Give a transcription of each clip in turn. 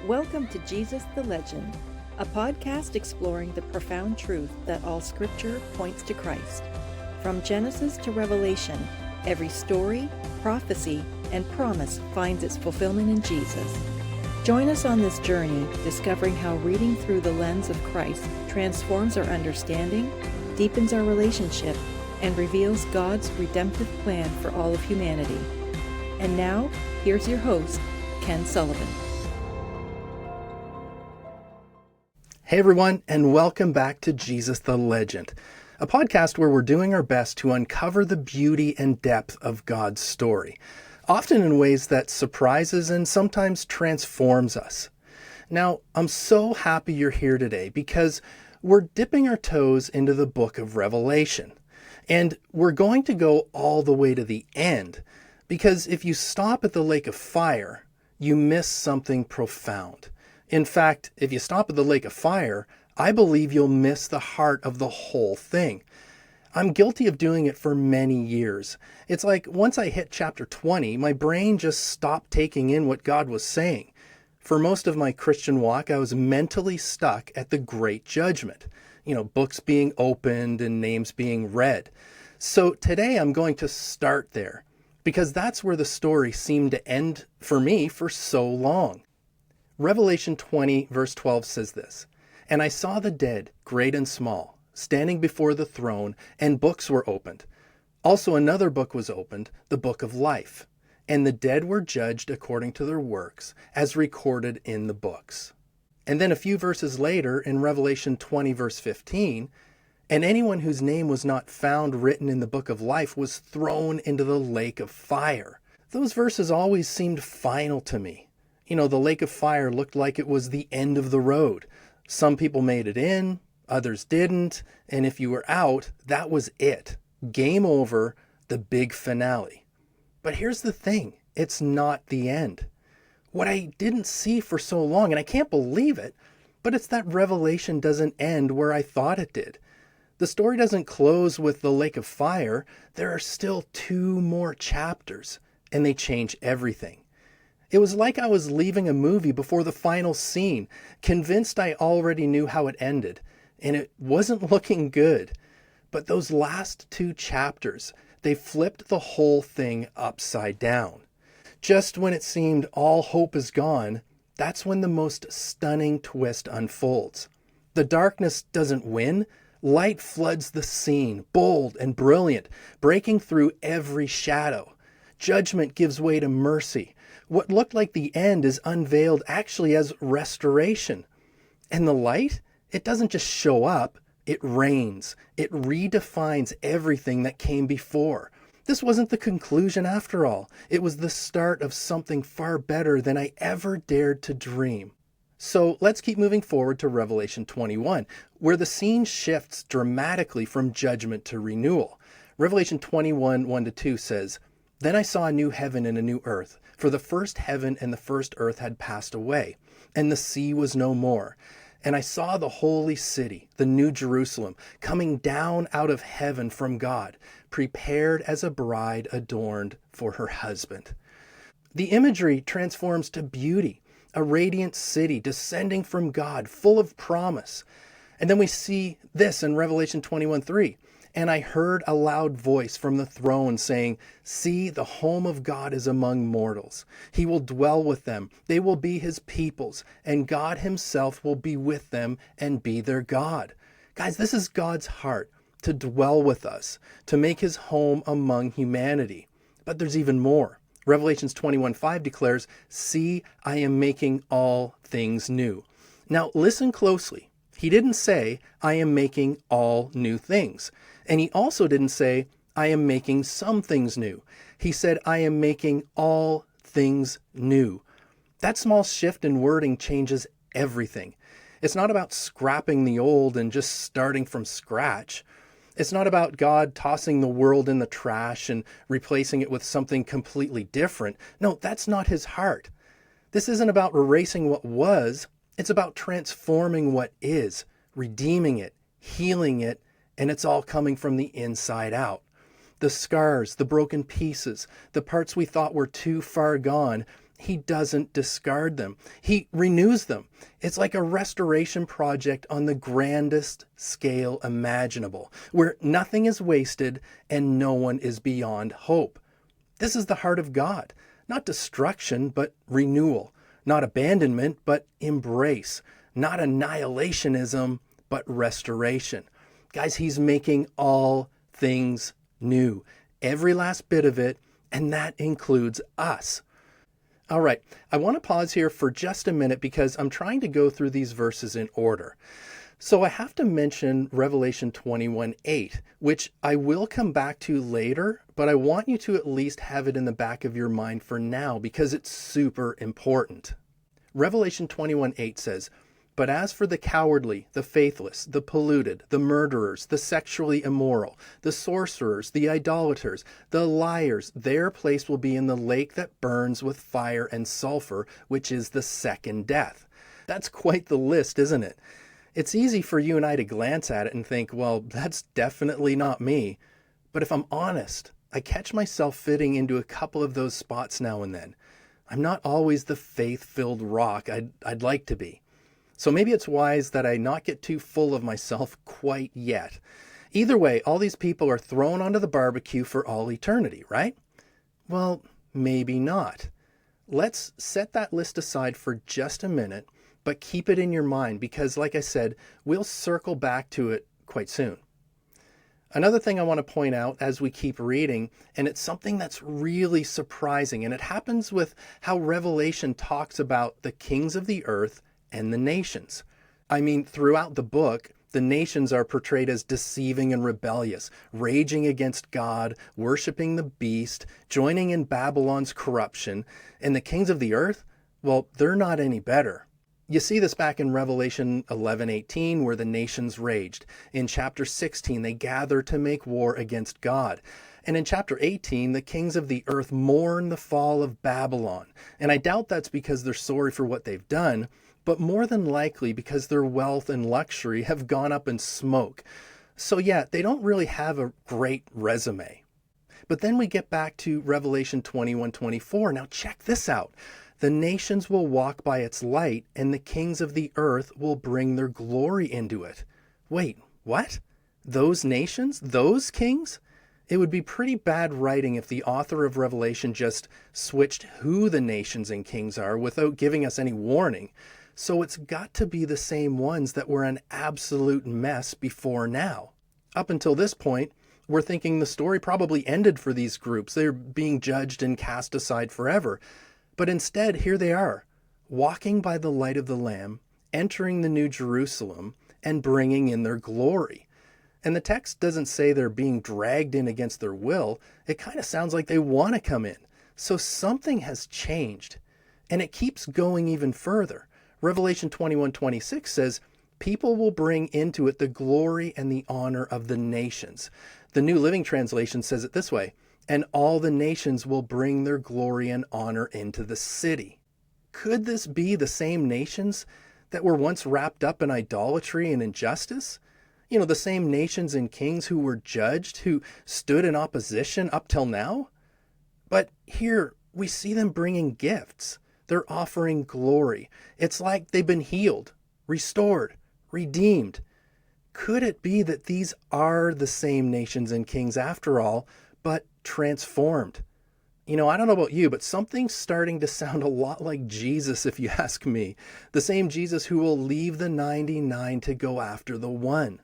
Welcome to Jesus the Legend, a podcast exploring the profound truth that all Scripture points to Christ. From Genesis to Revelation, every story, prophecy, and promise finds its fulfillment in Jesus. Join us on this journey, discovering how reading through the lens of Christ transforms our understanding, deepens our relationship, and reveals God's redemptive plan for all of humanity. And now, here's your host, Ken Sullivan. Hey everyone, and welcome back to Jesus the Legend, a podcast where we're doing our best to uncover the beauty and depth of God's story, often in ways that surprises and sometimes transforms us. Now, I'm so happy you're here today because we're dipping our toes into the book of Revelation, and we're going to go all the way to the end, because if you stop at the lake of fire, you miss something profound. In fact, if you stop at the lake of fire, I believe you'll miss the heart of the whole thing. I'm guilty of doing it for many years. It's like once I hit chapter 20, my brain just stopped taking in what God was saying. For most of my Christian walk, I was mentally stuck at the Great Judgment. Books being opened and names being read. So today I'm going to start there, because that's where the story seemed to end for me for so long. Revelation 20 verse 12 says this, "And I saw the dead, great and small, standing before the throne, and books were opened. Also another book was opened, the book of life. And the dead were judged according to their works, as recorded in the books." And then a few verses later, in Revelation 20 verse 15, "And anyone whose name was not found written in the book of life was thrown into the lake of fire." Those verses always seemed final to me. The lake of fire looked like it was the end of the road. Some people made it in, others didn't, and if you were out, that was it. Game over, the big finale. But here's the thing, it's not the end. What I didn't see for so long, and I can't believe it, but it's that Revelation doesn't end where I thought it did. The story doesn't close with the lake of fire. There are still 2 more chapters, and they change everything. It was like I was leaving a movie before the final scene, convinced I already knew how it ended, and it wasn't looking good. But those last 2 chapters, they flipped the whole thing upside down. Just when it seemed all hope is gone, that's when the most stunning twist unfolds. The darkness doesn't win. Light floods the scene, bold and brilliant, breaking through every shadow. Judgment gives way to mercy. What looked like the end is unveiled actually as restoration. And the light, it doesn't just show up, it reigns. It redefines everything that came before. This wasn't the conclusion after all. It was the start of something far better than I ever dared to dream. So let's keep moving forward to Revelation 21, where the scene shifts dramatically from judgment to renewal. Revelation 21, 1-2 says, "Then I saw a new heaven and a new earth, for the first heaven and the first earth had passed away, and the sea was no more. And I saw the holy city, the new Jerusalem, coming down out of heaven from God, prepared as a bride adorned for her husband." The imagery transforms to beauty, a radiant city descending from God, full of promise. And then we see this in Revelation 21:3. "And I heard a loud voice from the throne saying, 'See, the home of God is among mortals. He will dwell with them. They will be his peoples, and God himself will be with them and be their God.'" Guys, this is God's heart, to dwell with us, to make his home among humanity. But there's even more. Revelations 21:5 declares, "See, I am making all things new." Now listen closely. He didn't say, "I am making all new things." And he also didn't say, "I am making some things new." He said, "I am making all things new." That small shift in wording changes everything. It's not about scrapping the old and just starting from scratch. It's not about God tossing the world in the trash and replacing it with something completely different. No, that's not his heart. This isn't about erasing what was. It's about transforming what is, redeeming it, healing it, and it's all coming from the inside out. The scars, the broken pieces, the parts we thought were too far gone, He doesn't discard them. He renews them. It's like a restoration project on the grandest scale imaginable, where nothing is wasted and no one is beyond hope. This is the heart of God. Not destruction, but renewal. Not abandonment, but embrace. Not annihilationism, but restoration. Guys, he's making all things new. Every last bit of it, and that includes us. All right, I want to pause here for just a minute because I'm trying to go through these verses in order. So I have to mention Revelation 21:8, which I will come back to later, but I want you to at least have it in the back of your mind for now because it's super important. Revelation 21:8 says, "But as for the cowardly, the faithless, the polluted, the murderers, the sexually immoral, the sorcerers, the idolaters, the liars, their place will be in the lake that burns with fire and sulfur, which is the second death." That's quite the list, isn't it? It's easy for you and I to glance at it and think, well, that's definitely not me. But if I'm honest, I catch myself fitting into a couple of those spots now and then. I'm not always the faith-filled rock I'd like to be. So maybe it's wise that I not get too full of myself quite yet. Either way, all these people are thrown onto the barbecue for all eternity, right? Well, maybe not. Let's set that list aside for just a minute, but keep it in your mind because, like I said, we'll circle back to it quite soon. Another thing I want to point out as we keep reading, and it's something that's really surprising, and it happens with how Revelation talks about the kings of the earth and the nations. I mean, throughout the book, the nations are portrayed as deceiving and rebellious, raging against God, worshiping the beast, joining in Babylon's corruption, and the kings of the earth, well, they're not any better. You see this back in Revelation 11:18, where the nations raged. In chapter 16, they gather to make war against God. And in chapter 18, the kings of the earth mourn the fall of Babylon. And I doubt that's because they're sorry for what they've done, but more than likely because their wealth and luxury have gone up in smoke. So yeah, they don't really have a great resume. But then we get back to Revelation 21:24. Now check this out. The nations will walk by its light, and the kings of the earth will bring their glory into it. Wait, what? Those nations? Those kings? It would be pretty bad writing if the author of Revelation just switched who the nations and kings are without giving us any warning. So it's got to be the same ones that were an absolute mess before now. Up until this point, we're thinking the story probably ended for these groups. They're being judged and cast aside forever. But instead, here they are, walking by the light of the Lamb, entering the New Jerusalem, and bringing in their glory. And the text doesn't say they're being dragged in against their will. It kind of sounds like they want to come in. So something has changed. And it keeps going even further. Revelation 21:26 says, "People will bring into it the glory and the honor of the nations." The New Living Translation says it this way, "And all the nations will bring their glory and honor into the city." Could this be the same nations that were once wrapped up in idolatry and injustice? You know, the same nations and kings who were judged, who stood in opposition up till now? But here we see them bringing gifts. They're offering glory. It's like they've been healed, restored, redeemed. Could it be that these are the same nations and kings after all, but transformed? You know, I don't know about you, but something's starting to sound a lot like Jesus, if you ask me. The same Jesus who will leave the 99 to go after the one.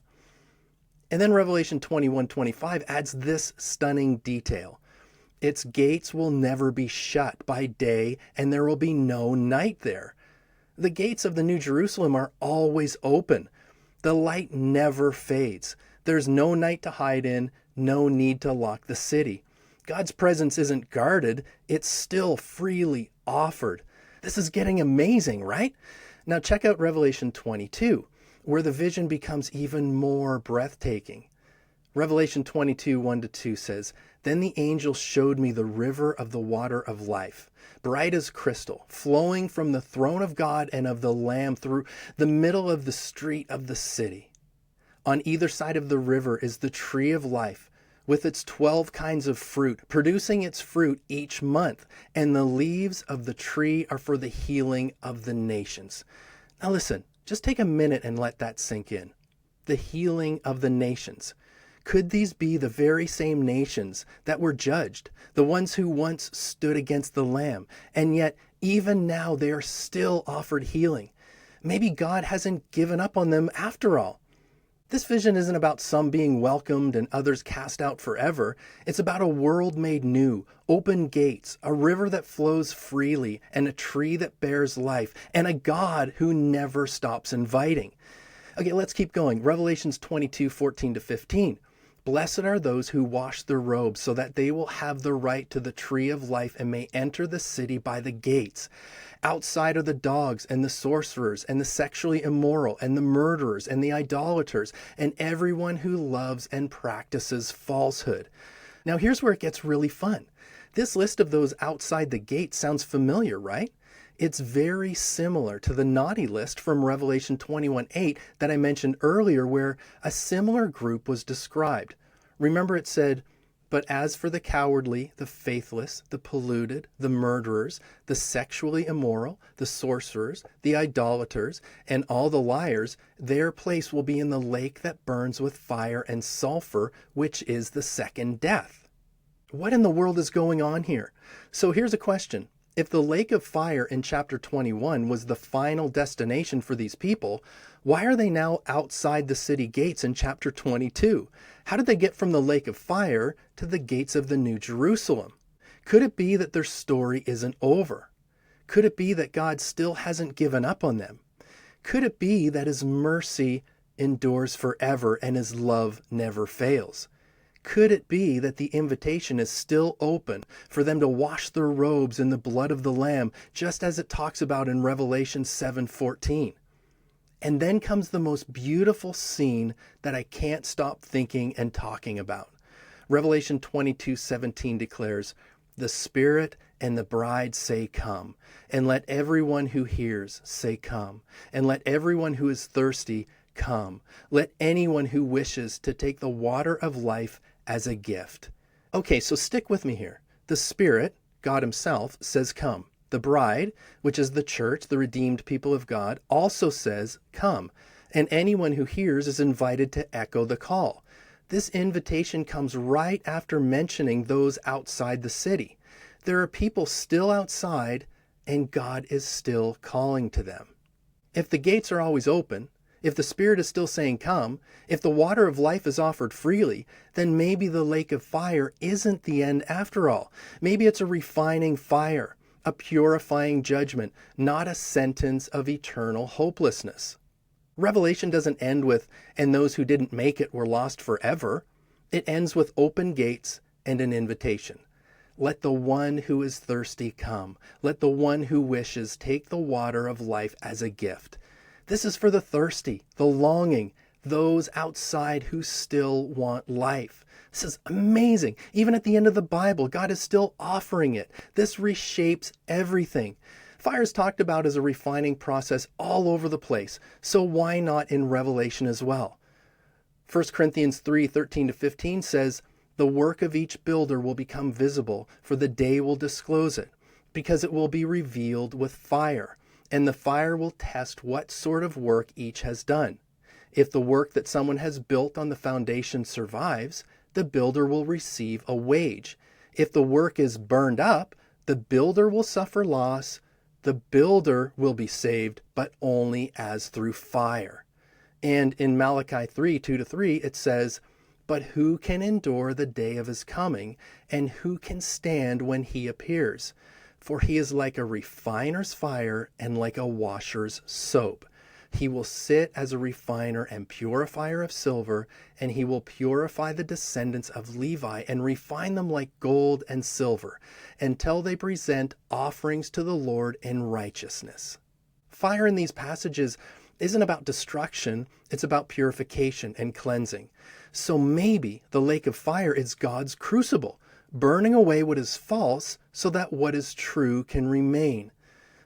And then Revelation 21:25 adds this stunning detail. Its gates will never be shut by day, and there will be no night there. The gates of the New Jerusalem are always open. The light never fades. There's no night to hide in, no need to lock the city. God's presence isn't guarded, it's still freely offered. This is getting amazing, right? Now check out Revelation 22, where the vision becomes even more breathtaking. Revelation 22:1-2 says, "Then the angel showed me the river of the water of life, bright as crystal, flowing from the throne of God and of the Lamb through the middle of the street of the city. On either side of the river is the tree of life, with its 12 kinds of fruit, producing its fruit each month, and the leaves of the tree are for the healing of the nations. Now listen, just take a minute and let that sink in. The healing of the nations. Could these be the very same nations that were judged, the ones who once stood against the Lamb, and yet even now they are still offered healing? Maybe God hasn't given up on them after all. This vision isn't about some being welcomed and others cast out forever. It's about a world made new, open gates, a river that flows freely, and a tree that bears life, and a God who never stops inviting. Okay, let's keep going. Revelations 22:14-15. Blessed are those who wash their robes, so that they will have the right to the tree of life and may enter the city by the gates. Outside are the dogs and the sorcerers and the sexually immoral and the murderers and the idolaters and everyone who loves and practices falsehood. Now here's where it gets really fun. This list of those outside the gate sounds familiar, right? It's very similar to the naughty list from Revelation 21:8 that I mentioned earlier, where a similar group was described. Remember it said, "But as for the cowardly, the faithless, the polluted, the murderers, the sexually immoral, the sorcerers, the idolaters, and all the liars, their place will be in the lake that burns with fire and sulfur, which is the second death." What in the world is going on here? So here's a question. If the lake of fire in chapter 21 was the final destination for these people, why are they now outside the city gates in chapter 22? How did they get from the lake of fire to the gates of the New Jerusalem? Could it be that their story isn't over? Could it be that God still hasn't given up on them? Could it be that His mercy endures forever and His love never fails? Could it be that the invitation is still open for them to wash their robes in the blood of the Lamb, just as it talks about in Revelation 7:14? And then comes the most beautiful scene that I can't stop thinking and talking about. Revelation 22:17 declares, "The Spirit and the bride say, 'Come,' and let everyone who hears say, 'Come,' and let everyone who is thirsty come. Let anyone who wishes to take the water of life as a gift." Okay, so stick with me here. The Spirit, God Himself, says, "Come." The bride, which is the church, the redeemed people of God, also says, "Come." And anyone who hears is invited to echo the call. This invitation comes right after mentioning those outside the city. There are people still outside, and God is still calling to them. If the gates are always open, if the Spirit is still saying, "Come," if the water of life is offered freely, then maybe the lake of fire isn't the end after all. Maybe it's a refining fire, a purifying judgment, not a sentence of eternal hopelessness. Revelation doesn't end with, "and those who didn't make it were lost forever." It ends with open gates and an invitation. Let the one who is thirsty come. Let the one who wishes take the water of life as a gift. This is for the thirsty, the longing, those outside who still want life. This is amazing. Even at the end of the Bible, God is still offering it. This reshapes everything. Fire is talked about as a refining process all over the place, so why not in Revelation as well? 1 Corinthians 3:13-15 says, "The work of each builder will become visible, for the day will disclose it, because it will be revealed with fire. And the fire will test what sort of work each has done. If the work that someone has built on the foundation survives, the builder will receive a wage. If the work is burned up, the builder will suffer loss. The builder will be saved, but only as through fire." And in Malachi 3:2-3, it says, "But who can endure the day of His coming, and who can stand when He appears? For He is like a refiner's fire and like a washer's soap. He will sit as a refiner and purifier of silver, and He will purify the descendants of Levi and refine them like gold and silver, until they present offerings to the Lord in righteousness." Fire in these passages isn't about destruction, it's about purification and cleansing. So maybe the lake of fire is God's crucible, burning away what is false so that what is true can remain.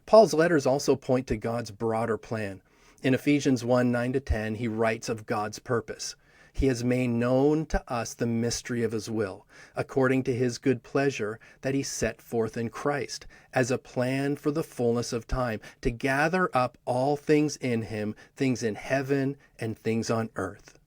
Paul's letters also point to God's broader plan. In Ephesians 1:9-10, he writes of God's purpose. He has made known to us the mystery of his will, according to his good pleasure that he set forth in Christ, as a plan for the fullness of time, to gather up all things in him, things in heaven and things on earth.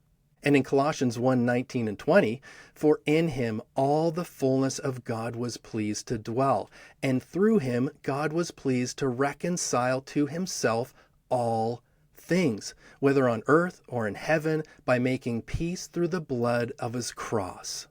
And in Colossians 1:19 and 20, for in him all the fullness of God was pleased to dwell, and through him God was pleased to reconcile to himself all things, whether on earth or in heaven, by making peace through the blood of his cross.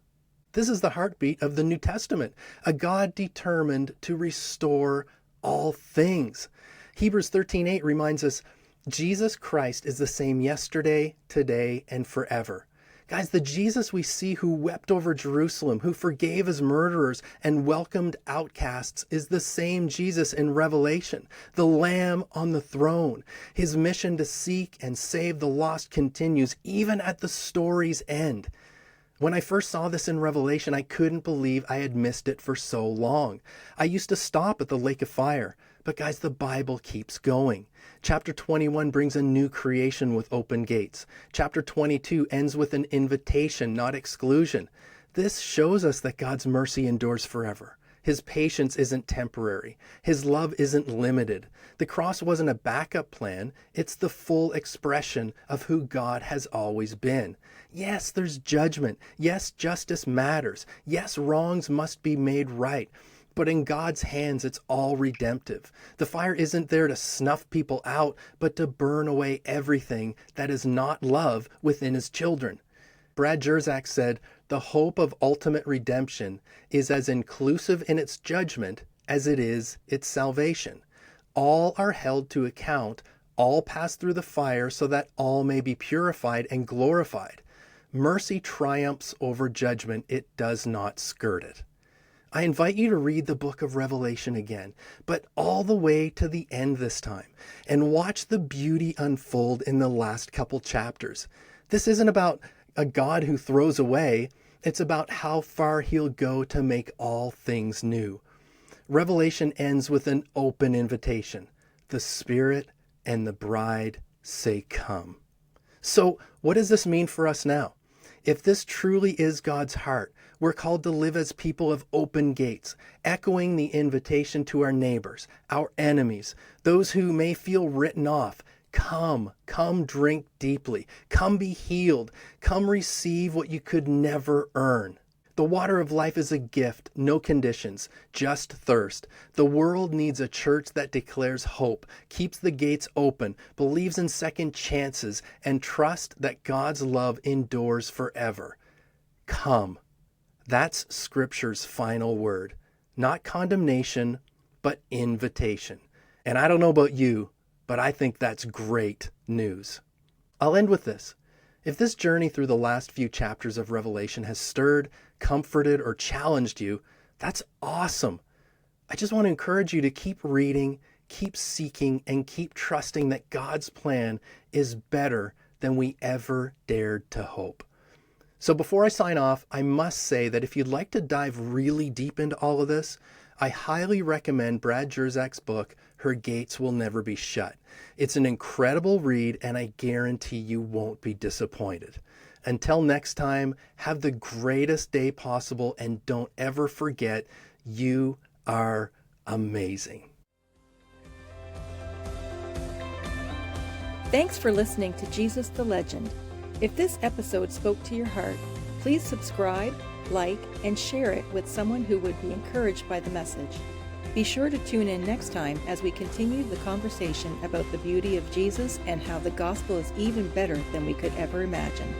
This is the heartbeat of the New Testament, a God determined to restore all things. Hebrews 13:8 reminds us, Jesus Christ is the same yesterday, today, and forever. Guys, the Jesus we see who wept over Jerusalem, who forgave his murderers and welcomed outcasts, is the same Jesus in Revelation, the Lamb on the throne. His mission to seek and save the lost continues even at the story's end. When I first saw this in Revelation, I couldn't believe I had missed it for so long. I used to stop at the lake of fire. But guys, the Bible keeps going. Chapter 21 brings a new creation with open gates. Chapter 22 ends with an invitation, not exclusion. This shows us that God's mercy endures forever. His patience isn't temporary. His love isn't limited. The cross wasn't a backup plan. It's the full expression of who God has always been. Yes, there's judgment. Yes, justice matters. Yes, wrongs must be made right. But in God's hands, it's all redemptive. The fire isn't there to snuff people out, but to burn away everything that is not love within his children. Brad Jersak said, the hope of ultimate redemption is as inclusive in its judgment as it is its salvation. All are held to account, all pass through the fire so that all may be purified and glorified. Mercy triumphs over judgment. It does not skirt it. I invite you to read the book of Revelation again, but all the way to the end this time, and watch the beauty unfold in the last couple chapters. This isn't about a God who throws away. It's about how far he'll go to make all things new. Revelation ends with an open invitation. The Spirit and the bride say, come. So what does this mean for us now? If this truly is God's heart, we're called to live as people of open gates, echoing the invitation to our neighbors, our enemies, those who may feel written off. Come drink deeply. Come be healed. Come receive what you could never earn. The water of life is a gift, no conditions, just thirst. The world needs a church that declares hope, keeps the gates open, believes in second chances, and trusts that God's love endures forever. Come. That's Scripture's final word. Not condemnation, but invitation. And I don't know about you, but I think that's great news. I'll end with this. If this journey through the last few chapters of Revelation has stirred, comforted, or challenged you, that's awesome. I just want to encourage you to keep reading, keep seeking, and keep trusting that God's plan is better than we ever dared to hope. So before I sign off, I must say that if you'd like to dive really deep into all of this, I highly recommend Brad Jersak's book, Her Gates Will Never Be Shut. It's an incredible read, and I guarantee you won't be disappointed. Until next time, have the greatest day possible, and don't ever forget, you are amazing. Thanks for listening to Jesus the Legend. If this episode spoke to your heart, please subscribe, like, and share it with someone who would be encouraged by the message. Be sure to tune in next time as we continue the conversation about the beauty of Jesus and how the gospel is even better than we could ever imagine.